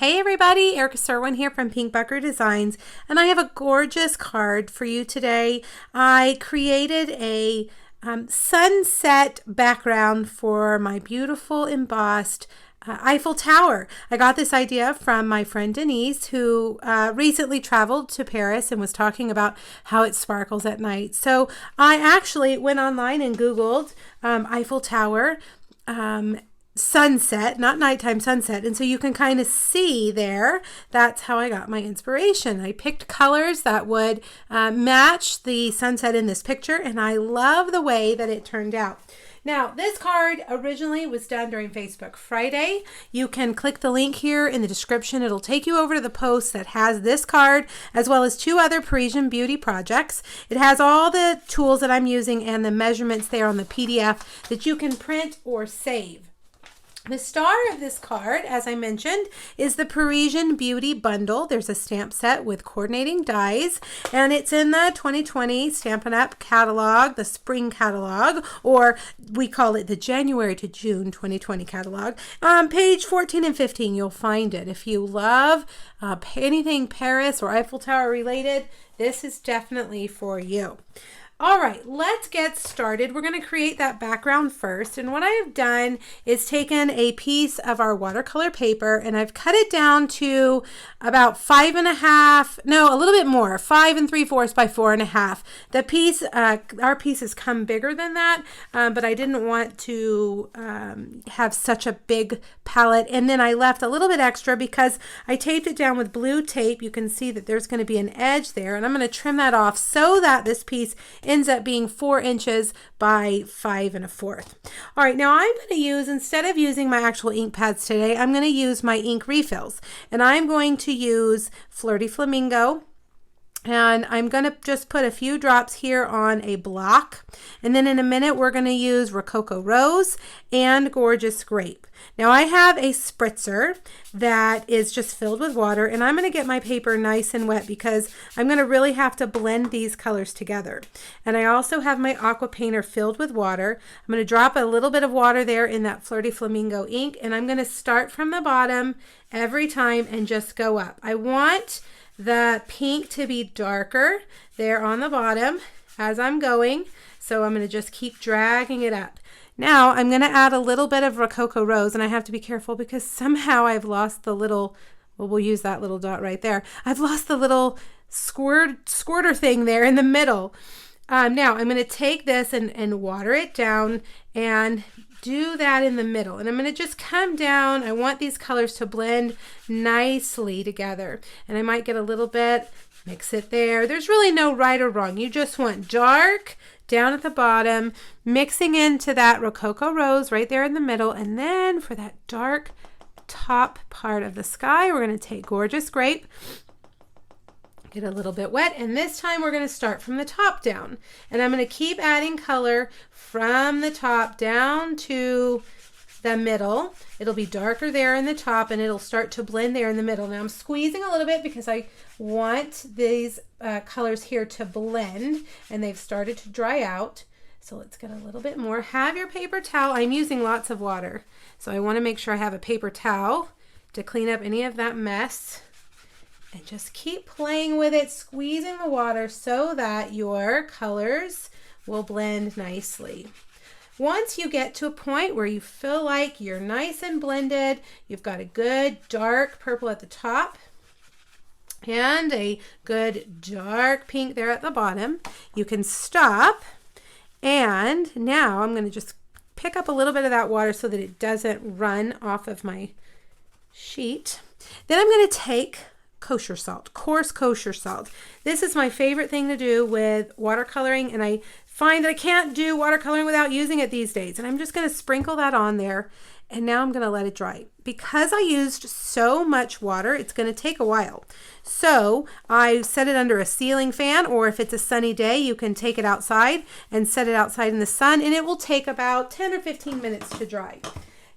Hey everybody, Erica Serwin here from Pink Bucker Designs, and I have a gorgeous card for you today. I created a sunset background for my beautiful embossed Eiffel Tower. I got this idea from my friend Denise, who recently traveled to Paris and was talking about how it sparkles at night. So I actually went online and Googled Eiffel Tower sunset, not nighttime, sunset, and so you can kind of see there. That's how I got my inspiration. I picked colors that would match the sunset in this picture, and I love the way that it turned out. Now, this card originally was done during Facebook Friday. You can click the link here in the description. It'll take you over to the post that has this card as well as 2 other Parisian beauty projects. It has all the tools that I'm using and the measurements there on the PDF that you can print or save. The star of this card, as I mentioned, is the Parisian Beauty Bundle. There's a stamp set with coordinating dies, and it's in the 2020 Stampin' Up! Catalog, the spring catalog, or we call it the January to June 2020 catalog. Page 14 and 15, you'll find it. If you love anything Paris or Eiffel Tower related, this is definitely for you. All right, let's get started. We're going to create that background first. And what I have done is taken a piece of our watercolor paper and I've cut it down to about 5.5, no, a little bit more, 5 3/4 by 4.5. The piece, our pieces come bigger than that, but I didn't want to have such a big palette. And then I left a little bit extra because I taped it down with blue tape. You can see that there's going to be an edge there, and I'm going to trim that off so that this piece ends up being 4 inches by 5 1/4. All right, now I'm going to use, instead of using my actual ink pads today, I'm going to use my ink refills, and I'm going to use Flirty Flamingo. And I'm going to just put a few drops here on a block. And then in a minute, we're going to use Rococo Rose and Gorgeous Grape. Now I have a spritzer that is just filled with water, and I'm going to get my paper nice and wet because I'm going to really have to blend these colors together. And I also have my aqua painter filled with water. I'm going to drop a little bit of water there in that Flirty Flamingo ink, and I'm going to start from the bottom every time and just go up. I want the pink to be darker there on the bottom as I'm going, so I'm going to just keep dragging it up. Now I'm going to add a little bit of Rococo Rose, and I have to be careful because somehow I've lost the little, well, we'll use that little dot right there. I've lost the little squirter thing there in the middle. Now I'm going to take this and water it down and do that in the middle, and I'm going to just come down. I want these colors to blend nicely together, and I might get a little bit, mix it there. There's really no right or wrong. You just want dark down at the bottom, mixing into that Rococo Rose right there in the middle, and then for that dark top part of the sky, we're going to take Gorgeous Grape, get a little bit wet, and this time we're going to start from the top down, and I'm going to keep adding color from the top down to the middle. It'll be darker there in the top, and it'll start to blend there in the middle. Now I'm squeezing a little bit because I want these colors here to blend, and they've started to dry out. So let's get a little bit more. Have your paper towel. I'm using lots of water, so I want to make sure I have a paper towel to clean up any of that mess. And just keep playing with it, squeezing the water so that your colors will blend nicely. Once you get to a point where you feel like you're nice and blended, you've got a good dark purple at the top and a good dark pink there at the bottom, you can stop. And now I'm going to just pick up a little bit of that water so that it doesn't run off of my sheet. Then I'm going to take kosher salt, coarse kosher salt. This is my favorite thing to do with watercoloring, and I find that I can't do watercoloring without using it these days. And I'm just going to sprinkle that on there, and now I'm going to let it dry. Because I used so much water, it's going to take a while. So I set it under a ceiling fan, or if it's a sunny day, you can take it outside and set it outside in the sun, and it will take about 10 or 15 minutes to dry.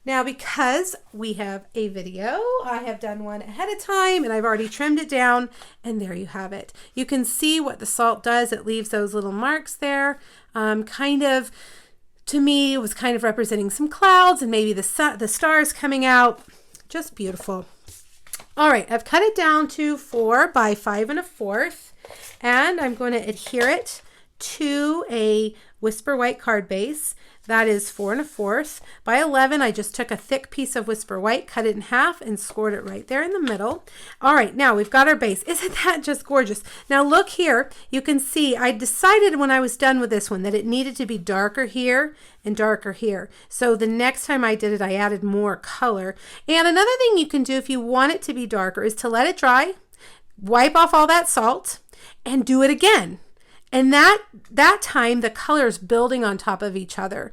Now, because we have a video, I have done one ahead of time and I've already trimmed it down, and there you have it. You can see what the salt does. It leaves those little marks there. Kind of, to me, it was kind of representing some clouds and maybe the stars coming out. Just beautiful. All right, I've cut it down to 4 by 5 1/4, and I'm going to adhere it to a Whisper White card base. That is 4 1/4 by 11. I just took a thick piece of Whisper White, cut it in half, and scored it right there in the middle. All right, now we've got our base. Isn't that just gorgeous? Now look here. You can see I decided when I was done with this one that it needed to be darker here and darker here. So the next time I did it, I added more color. And another thing you can do if you want it to be darker is to let it dry, wipe off all that salt, and do it again. And that time, the color's building on top of each other.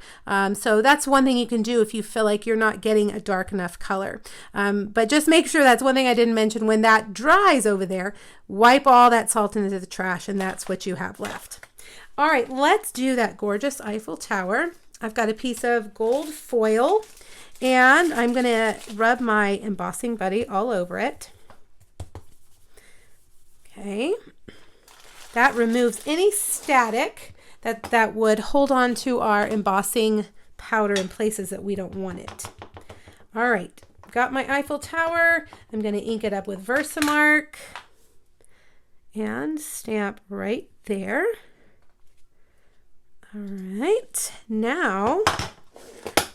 So that's one thing you can do if you feel like you're not getting a dark enough color. But just make sure, that's one thing I didn't mention, when that dries over there, wipe all that salt into the trash, and that's what you have left. All right, let's do that gorgeous Eiffel Tower. I've got a piece of gold foil, and I'm going to rub my embossing buddy all over it. Okay. That removes any static that would hold on to our embossing powder in places that we don't want it. All right, got my Eiffel Tower. I'm going to ink it up with Versamark and stamp right there. All right, now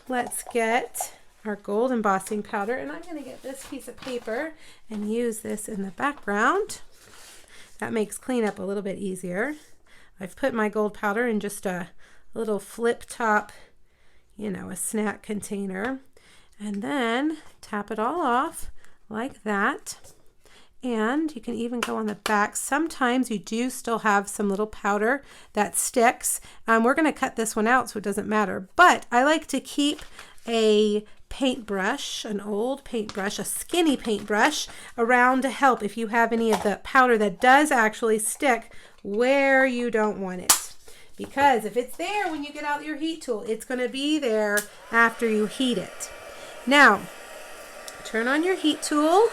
let's get our gold embossing powder, and I'm going to get this piece of paper and use this in the background. That makes cleanup a little bit easier. I've put my gold powder in just a little flip top, a snack container, and then tap it all off like that. And you can even go on the back. Sometimes you do still have some little powder that sticks. We're going to cut this one out so it doesn't matter, but I like to keep a paintbrush, an old paintbrush, a skinny paintbrush around to help if you have any of the powder that does actually stick where you don't want it. Because if it's there when you get out your heat tool, it's going to be there after you heat it. Now, turn on your heat tool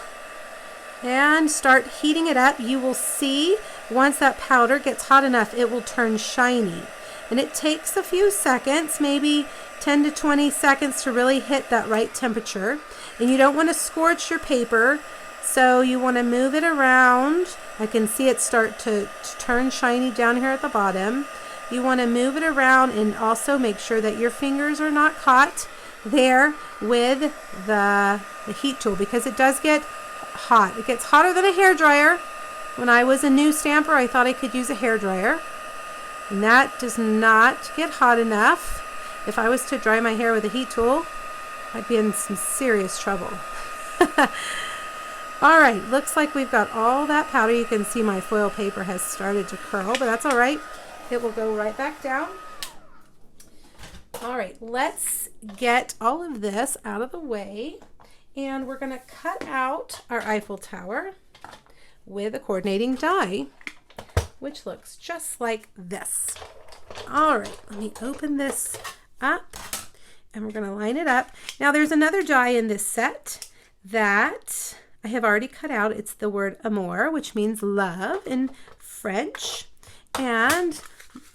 and start heating it up. You will see once that powder gets hot enough, it will turn shiny. And it takes a few seconds, maybe 10 to 20 seconds to really hit that right temperature. And you don't want to scorch your paper, so you want to move it around. I can see it start to turn shiny down here at the bottom. You want to move it around and also make sure that your fingers are not caught there with the heat tool, because it does get hot. It gets hotter than a hairdryer. When I was a new stamper, I thought I could use a hairdryer. And that does not get hot enough. If I was to dry my hair with a heat tool, I'd be in some serious trouble. All right, looks like we've got all that powder. You can see my foil paper has started to curl, but that's all right. It will go right back down. All right, let's get all of this out of the way. And we're going to cut out our Eiffel Tower with a coordinating die, which looks just like this. All right, let me open this up, and we're going to line it up. Now there's another die in this set that I have already cut out. It's the word amour, which means love in French. And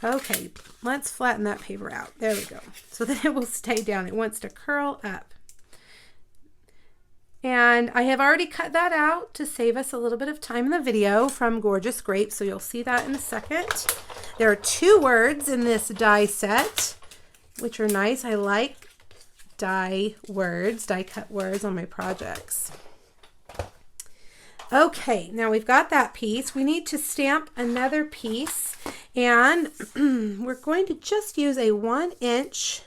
okay, let's flatten that paper out. There we go. So that it will stay down. It wants to curl up. And I have already cut that out to save us a little bit of time in the video from Gorgeous Grapes, so you'll see that in a second. There are 2 words in this die set, which are nice. I like die cut words on my projects. Okay, now we've got that piece. We need to stamp another piece, and we're going to just use a 1-inch,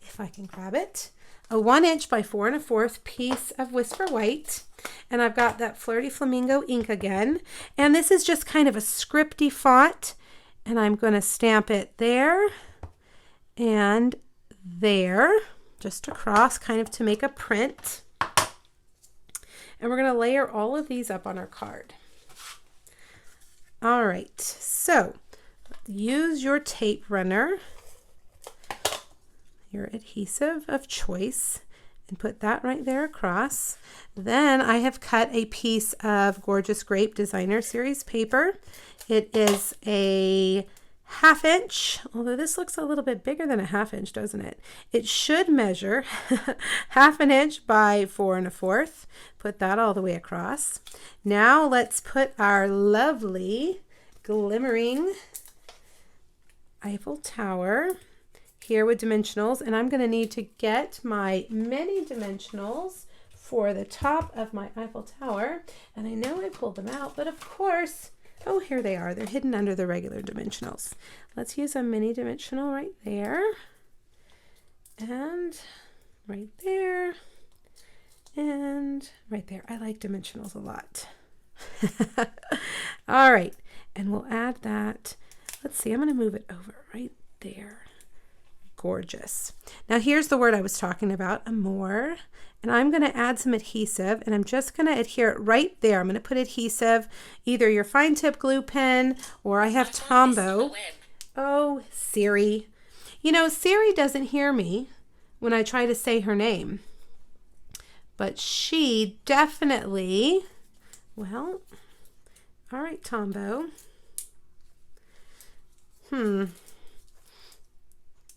if I can grab it, a 1-inch by 4 1/4 piece of Whisper White. And I've got that Flirty Flamingo ink again. And this is just kind of a scripty font. And I'm going to stamp it there and there, just across, kind of to make a print. And we're going to layer all of these up on our card. All right, so use your tape runner, your adhesive of choice, and put that right there across. Then I have cut a piece of Gorgeous Grape Designer Series paper. It is a 1/2 inch, although this looks a little bit bigger than a 1/2 inch, doesn't it? It should measure 1/2 inch by 4 1/4. Put that all the way across. Now let's put our lovely glimmering Eiffel Tower here with dimensionals, and I'm going to need to get my mini dimensionals for the top of my Eiffel Tower, and I know I pulled them out, but of course, oh, here they are. They're hidden under the regular dimensionals. Let's use a mini dimensional right there, and right there, and right there. I like dimensionals a lot. All right, and we'll add that. Let's see, I'm going to move it over right there. Gorgeous. Now here's the word I was talking about, amour. And I'm going to add some adhesive, and I'm just going to adhere it right there. I'm going to put adhesive, either your fine tip glue pen, or I have Tombow. Oh, Siri. You know, Siri doesn't hear me when I try to say her name. But she definitely, well, all right, Tombow.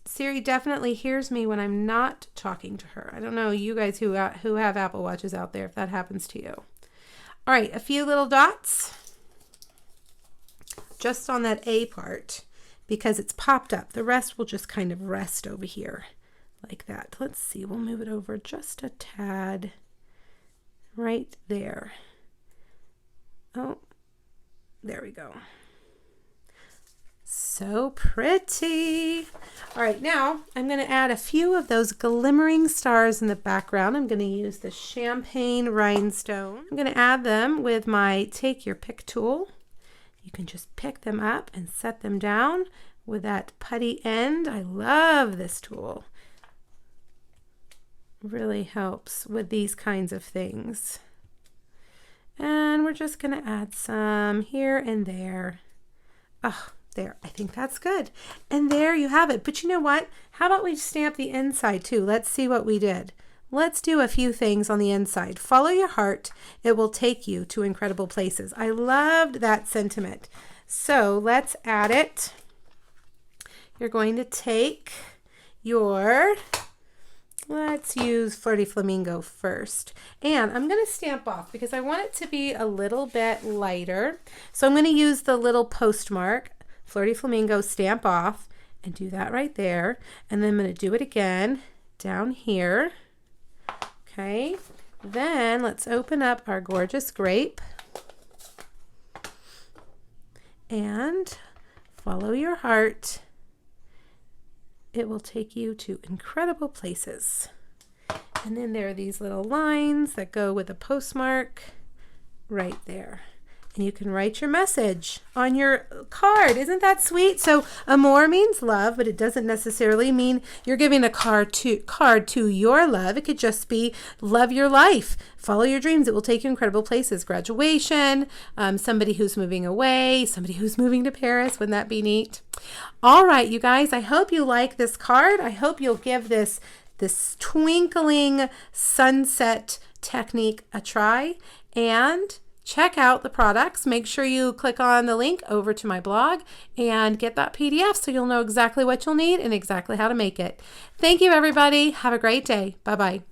Siri definitely hears me when I'm not talking to her. I don't know, you guys who have Apple Watches out there, if that happens to you. All right, a few little dots just on that A part because it's popped up. The rest will just kind of rest over here like that. Let's see, we'll move it over just a tad right there. Oh, there we go. So pretty. All right, now I'm going to add a few of those glimmering stars in the background. I'm going to use the champagne rhinestone. I'm going to add them with my take your pick tool. You can just pick them up and set them down with that putty end. I love this tool. Really helps with these kinds of things. And we're just going to add some here and there. Oh, there, I think that's good. And there you have it. But you know what? How about we stamp the inside too? Let's see what we did. Let's do a few things on the inside. Follow your heart. It will take you to incredible places. I loved that sentiment. So let's add it. You're going to take your, let's use Flirty Flamingo first. And I'm going to stamp off because I want it to be a little bit lighter. So I'm going to use the little postmark, Flirty Flamingo, stamp off, and do that right there. And then I'm going to do it again down here. Okay. Then let's open up our gorgeous grape and follow your heart. It will take you to incredible places. And then there are these little lines that go with a postmark right there. And you can write your message on your card. Isn't that sweet? So amour means love, but it doesn't necessarily mean you're giving a card to your love. It could just be love your life. Follow your dreams. It will take you incredible places. Graduation, somebody who's moving away, somebody who's moving to Paris. Wouldn't that be neat? All right, you guys, I hope you like this card. I hope you'll give this twinkling sunset technique a try and check out the products. Make sure you click on the link over to my blog and get that PDF so you'll know exactly what you'll need and exactly how to make it. Thank you, everybody. Have a great day. Bye-bye.